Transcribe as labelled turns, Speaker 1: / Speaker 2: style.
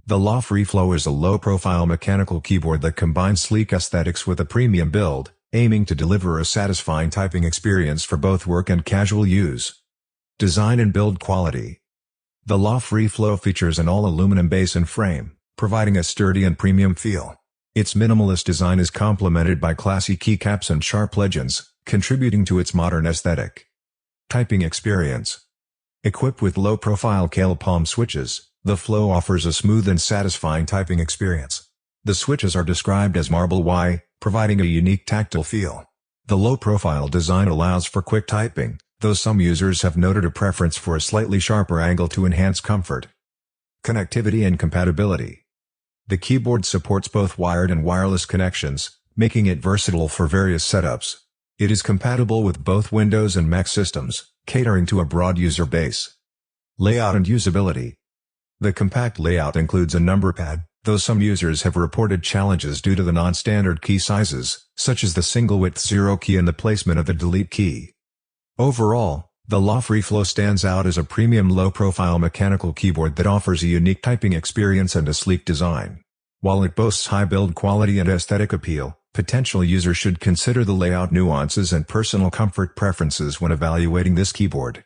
Speaker 1: The Lofree Flow is a low-profile mechanical keyboard that combines sleek aesthetics with a premium build, aiming to deliver a satisfying typing experience for both work and casual use. Design and build quality. The Lofree Flow features an all-aluminum base and frame, providing a sturdy and premium feel. Its minimalist design is complemented by classy keycaps and sharp legends, contributing to its modern aesthetic. Typing experience. Equipped with low-profile kailh palm switches, the Flow offers a smooth and satisfying typing experience. The switches are described as marble Y, providing a unique tactile feel. The low-profile design allows for quick typing, though some users have noted a preference for a slightly sharper angle to enhance comfort. Connectivity and compatibility. The keyboard supports both wired and wireless connections, making it versatile for various setups. It is compatible with both Windows and Mac systems, catering to a broad user base. Layout and usability. The compact layout includes a number pad, though some users have reported challenges due to the non-standard key sizes, such as the single-width 0 key and the placement of the delete key. Overall, the Lofree Flow stands out as a premium low-profile mechanical keyboard that offers a unique typing experience and a sleek design. While it boasts high build quality and aesthetic appeal, potential users should consider the layout nuances and personal comfort preferences when evaluating this keyboard.